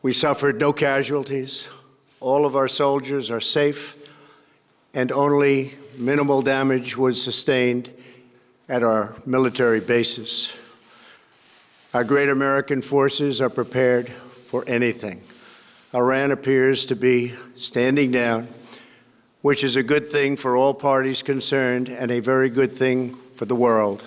We suffered no casualties. All of our soldiers are safe, and only minimal damage was sustained at our military bases. Our great American forces are prepared for anything. Iran appears to be standing down, which is a good thing for all parties concerned and a very good thing for the world.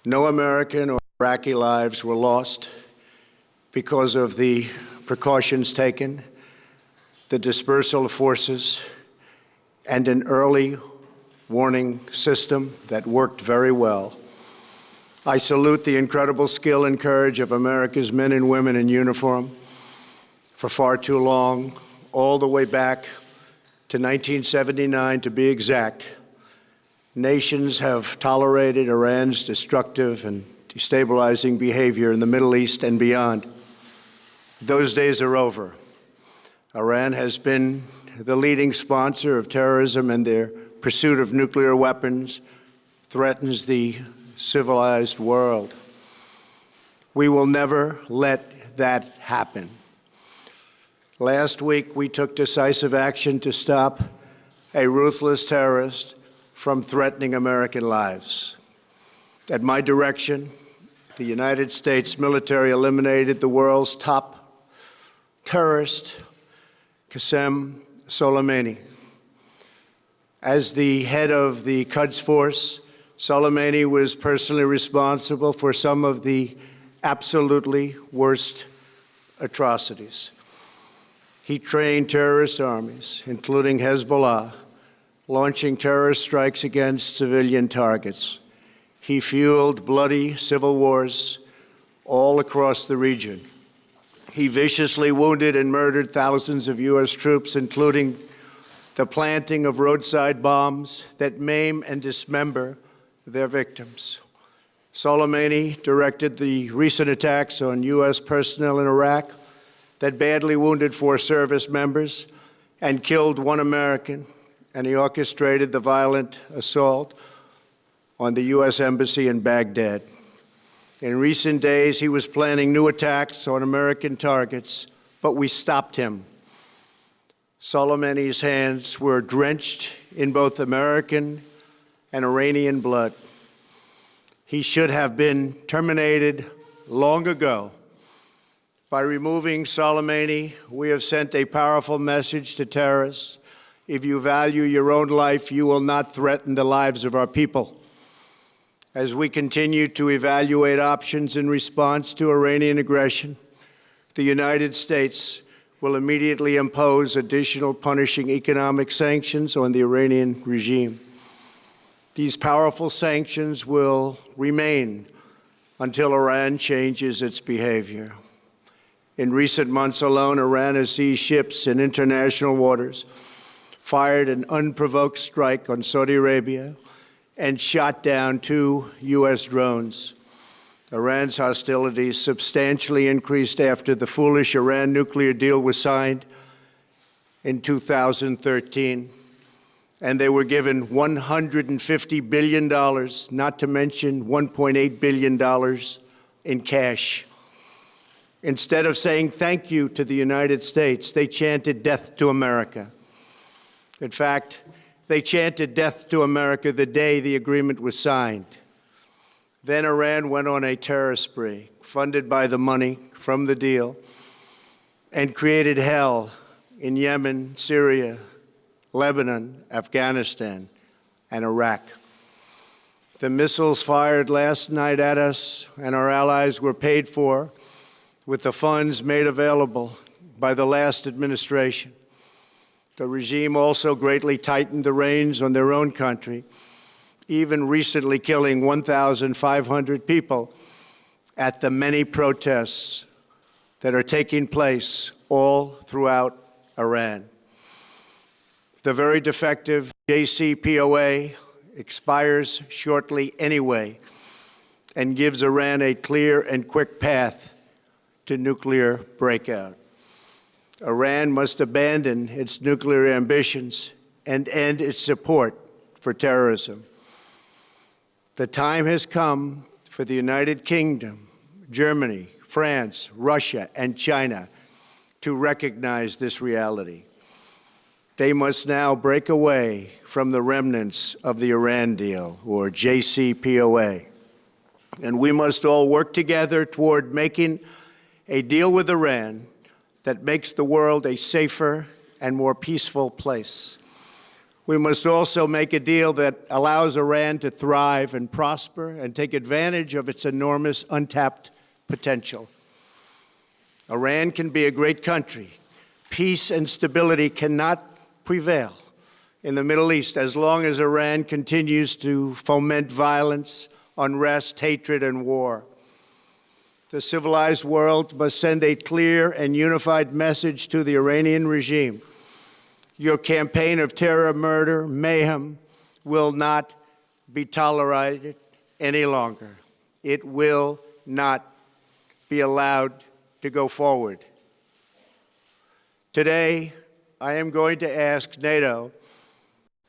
No American or Iraqi lives were lost because of the precautions taken, the dispersal of forces, and an early warning system that worked very well. I salute the incredible skill and courage of America's men and women in uniform. For far too long, all the way back to 1979 to be exact, nations have tolerated Iran's destructive and destabilizing behavior in the Middle East and beyond. Those days are over. Iran has been the leading sponsor of terrorism, and their pursuit of nuclear weapons threatens the civilized world. We will never let that happen. Last week, we took decisive action to stop a ruthless terrorist from threatening American lives. At my direction, the United States military eliminated the world's top terrorist, Qasem Soleimani. As the head of the Quds Force, Soleimani was personally responsible for some of the absolutely worst atrocities. He trained terrorist armies, including Hezbollah, launching terrorist strikes against civilian targets. He fueled bloody civil wars all across the region. He viciously wounded and murdered thousands of U.S. troops, including the planting of roadside bombs that maim and dismember their victims. Soleimani directed the recent attacks on U.S. personnel in Iraq that badly wounded 4 service members and killed 1 American, and he orchestrated the violent assault on the U.S. Embassy in Baghdad. In recent days, he was planning new attacks on American targets, but we stopped him. Soleimani's hands were drenched in both American and Iranian blood. He should have been terminated long ago. By removing Soleimani, we have sent a powerful message to terrorists. If you value your own life, you will not threaten the lives of our people. As we continue to evaluate options in response to Iranian aggression, the United States will immediately impose additional punishing economic sanctions on the Iranian regime. These powerful sanctions will remain until Iran changes its behavior. In recent months alone, Iran has seized ships in international waters, fired an unprovoked strike on Saudi Arabia, and shot down 2 U.S. drones. Iran's hostilities substantially increased after the foolish Iran nuclear deal was signed in 2013, and they were given $150 billion, not to mention $1.8 billion in cash. Instead of saying thank you to the United States, they chanted death to America. In fact, they chanted death to America the day the agreement was signed. Then Iran went on a terror spree, funded by the money from the deal, and created hell in Yemen, Syria, Lebanon, Afghanistan, and Iraq. The missiles fired last night at us and our allies were paid for with the funds made available by the last administration. The regime also greatly tightened the reins on their own country, even recently killing 1,500 people at the many protests that are taking place all throughout Iran. The very defective JCPOA expires shortly anyway and gives Iran a clear and quick path to nuclear breakout. Iran must abandon its nuclear ambitions and end its support for terrorism. The time has come for the United Kingdom, Germany, France, Russia, and China to recognize this reality. They must now break away from the remnants of the Iran deal, or JCPOA. And we must all work together toward making a deal with Iran that makes the world a safer and more peaceful place. We must also make a deal that allows Iran to thrive and prosper and take advantage of its enormous untapped potential. Iran can be a great country. Peace and stability cannot prevail in the Middle East as long as Iran continues to foment violence, unrest, hatred, and war. The civilized world must send a clear and unified message to the Iranian regime. Your campaign of terror, murder, mayhem will not be tolerated any longer. It will not be allowed to go forward. Today, I am going to ask NATO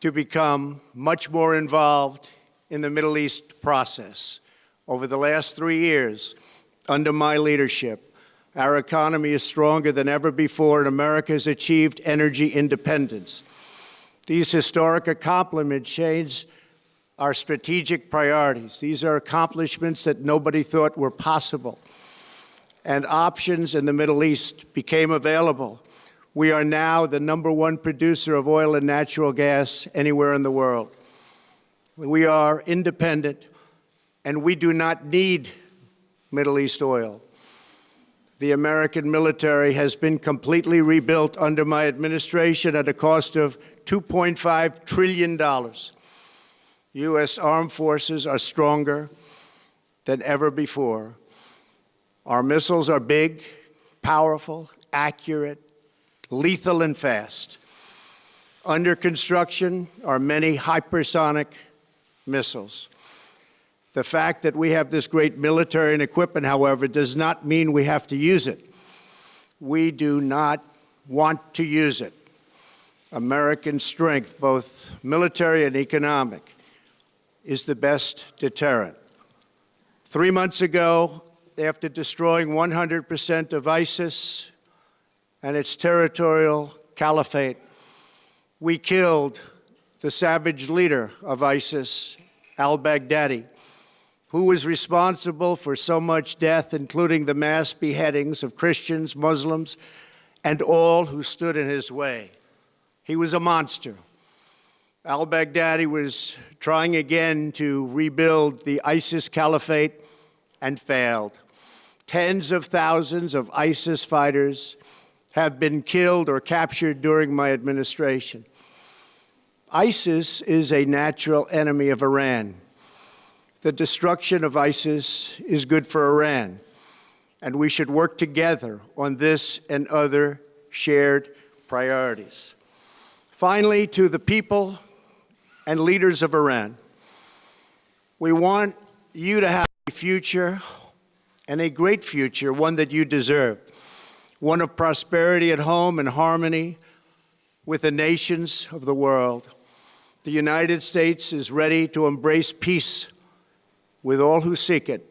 to become much more involved in the Middle East process. Over the last 3 years, under my leadership, our economy is stronger than ever before, and America has achieved energy independence. These historic accomplishments change our strategic priorities. These are accomplishments that nobody thought were possible. And options in the Middle East became available. We are now the #1 producer of oil and natural gas anywhere in the world. We are independent, and we do not need Middle East oil. The American military has been completely rebuilt under my administration at a cost of $2.5 trillion. U.S. armed forces are stronger than ever before. Our missiles are big, powerful, accurate, lethal, and fast. Under construction are many hypersonic missiles. The fact that we have this great military and equipment, however, does not mean we have to use it. We do not want to use it. American strength, both military and economic, is the best deterrent. 3 months ago, after destroying 100% of ISIS and its territorial caliphate, we killed the savage leader of ISIS, al-Baghdadi, who was responsible for so much death, including the mass beheadings of Christians, Muslims, and all who stood in his way. He was a monster. Al-Baghdadi was trying again to rebuild the ISIS caliphate and failed. Tens of thousands of ISIS fighters have been killed or captured during my administration. ISIS is a natural enemy of Iran. The destruction of ISIS is good for Iran, and we should work together on this and other shared priorities. Finally, to the people and leaders of Iran, we want you to have a future, and a great future, one that you deserve, one of prosperity at home and harmony with the nations of the world. The United States is ready to embrace peace with all who seek it.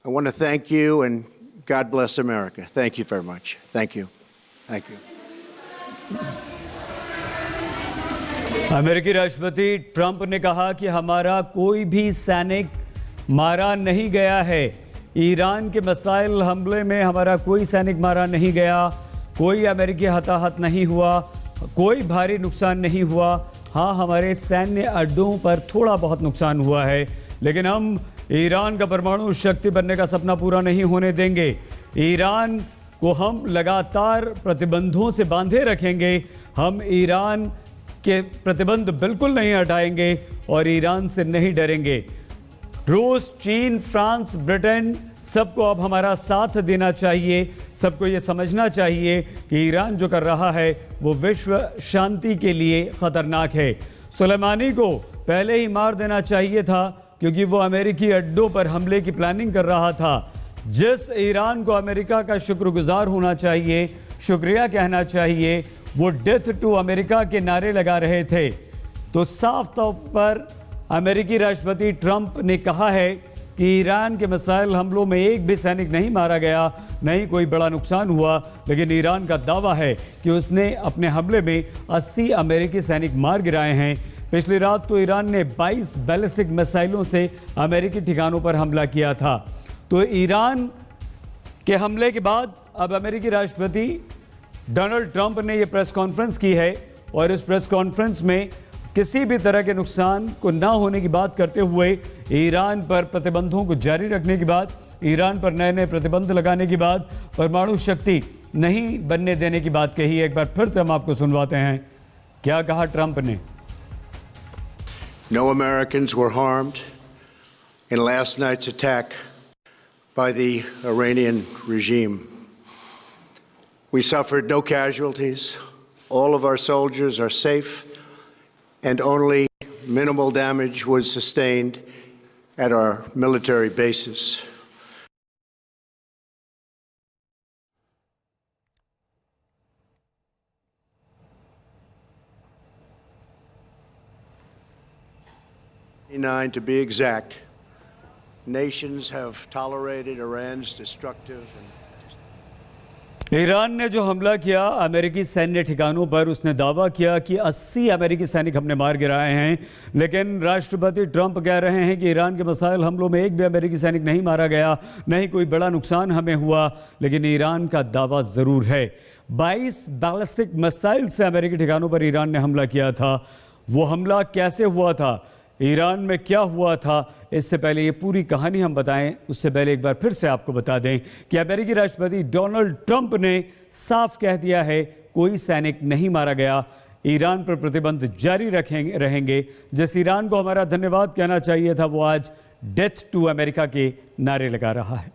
I want to thank you, and God bless America. Thank you very much. Thank you. Thank you. अमेरिकी राष्ट्रपति Trump ने कहा कि हमारा कोई भी सैनिक मारा नहीं गया है। ईरान के मिसाइल हमले में हमारा कोई सैनिक मारा नहीं गया, कोई अमेरिकी हताहत नहीं हुआ, कोई भारी नुकसान नहीं हुआ। हाँ, हमारे सैन्य अड्डों पर थोड़ा बहुत नुकसान हुआ है, लेकिन हम ईरान का परमाणु शक्ति बनने का सपना पूरा नहीं होने देंगे। ईरान को हम लगातार प्रतिबंधों से बांधे रखेंगे। हम ईरान के प्रतिबंध बिल्कुल नहीं हटाएंगे और ईरान से नहीं डरेंगे। रूस, चीन, फ्रांस, ब्रिटेन, सबको अब हमारा साथ देना चाहिए। सबको ये समझना चाहिए कि ईरान जो कर रहा है वो विश्व शांति के लिए खतरनाक है। सुलेमानी को पहले ही मार देना चाहिए था, क्योंकि वो अमेरिकी अड्डों पर हमले की प्लानिंग कर रहा था। जिस ईरान को अमेरिका का शुक्रगुजार होना चाहिए, शुक्रिया कहना चाहिए, वो डेथ टू अमेरिका के नारे लगा रहे थे। तो साफ तौर पर अमेरिकी राष्ट्रपति ट्रंप ने कहा है कि ईरान के मिसाइल हमलों में एक भी सैनिक नहीं मारा गया, नहीं कोई बड़ा नुकसान हुआ, लेकिन ईरान का दावा है कि उसने अपने हमले में 80 अमेरिकी सैनिक मार गिराए हैं। पिछली रात तो ईरान ने 22 बैलिस्टिक मिसाइलों से अमेरिकी ठिकानों पर हमला किया था। तो ईरान के हमले के बाद अब अमेरिकी राष्ट्रपति डोनाल्ड ट्रंप ने यह प्रेस कॉन्फ्रेंस की है और इस प्रेस कॉन्फ्रेंस में किसी भी तरह के नुकसान को ना होने की बात करते हुए ईरान पर प्रतिबंधों को जारी रखने की बात, ईरान पर नए नए प्रतिबंध लगाने की बात, परमाणु शक्ति नहीं बनने देने की बात कही है। एक बार फिर से हम आपको सुनवाते हैं क्या कहा ट्रंप ने। No Americans were harmed in last night's attack by the Iranian regime. We suffered no casualties. All of our soldiers are safe, and only minimal damage was sustained at our military bases. To be exact, nations have tolerated Iran's destructive and Iran ने जो हमला किया अमेरिकी सैन्य ठिकानों पर, उसने दावा किया कि 80 अमेरिकी सैनिक हमने मार गिराए हैं, लेकिन राष्ट्रपति ट्रंप कह रहे हैं कि ईरान के मिसाइल हमलों में एक भी अमेरिकी सैनिक नहीं मारा गया, नहीं कोई बड़ा नुकसान हमें हुआ, लेकिन ईरान का दावा ज़रूर है। 22 बैलिस्टिक मिसाइल से अमेरिकी ठिकानों पर ईरान ने हमला किया था। वो हमला कैसे हुआ था, ईरान में क्या हुआ था, इससे पहले ये पूरी कहानी हम बताएं, उससे पहले एक बार फिर से आपको बता दें कि अमेरिकी राष्ट्रपति डोनाल्ड ट्रंप ने साफ कह दिया है कोई सैनिक नहीं मारा गया, ईरान पर प्रतिबंध जारी रहेंगे। जिस ईरान को हमारा धन्यवाद कहना चाहिए था, वो आज डेथ टू अमेरिका के नारे लगा रहा है।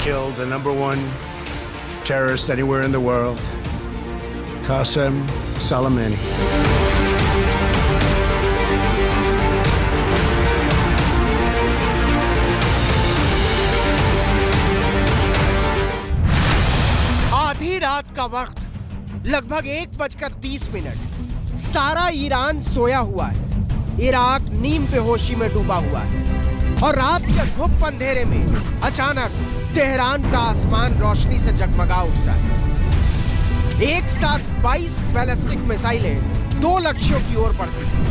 killed the number one terrorist anywhere in the world, Qasem Soleimani. आधी रात का वक्त, लगभग 1:30। सारा ईरान सोया हुआ है। इराक नीम बेहोशी में डूबा हुआ है और रात के घुप अंधेरे में अचानक तेहरान का आसमान रोशनी से जगमगा उठता है। एक साथ 22 बैलिस्टिक मिसाइलें 2 लक्ष्यों की ओर बढ़ती हैं।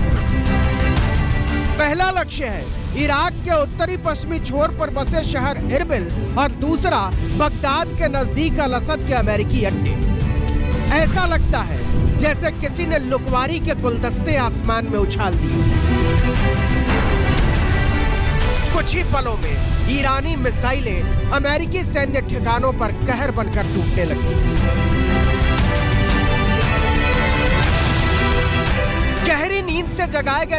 पहला लक्ष्य है इराक के उत्तरी पश्चिमी छोर पर बसे शहर इरबिल और दूसरा बगदाद के नजदीक अल असद के अमेरिकी अड्डे। ऐसा लगता है जैसे किसी ने लुकवारी के गुलदस्ते आसमान में उछाल दिए। कुछ ही पलों में ईरानी मिसाइलें अमेरिकी सैन्य ठिकानों पर कहर बनकर टूटने लगी। गहरी नींद से जगाए गए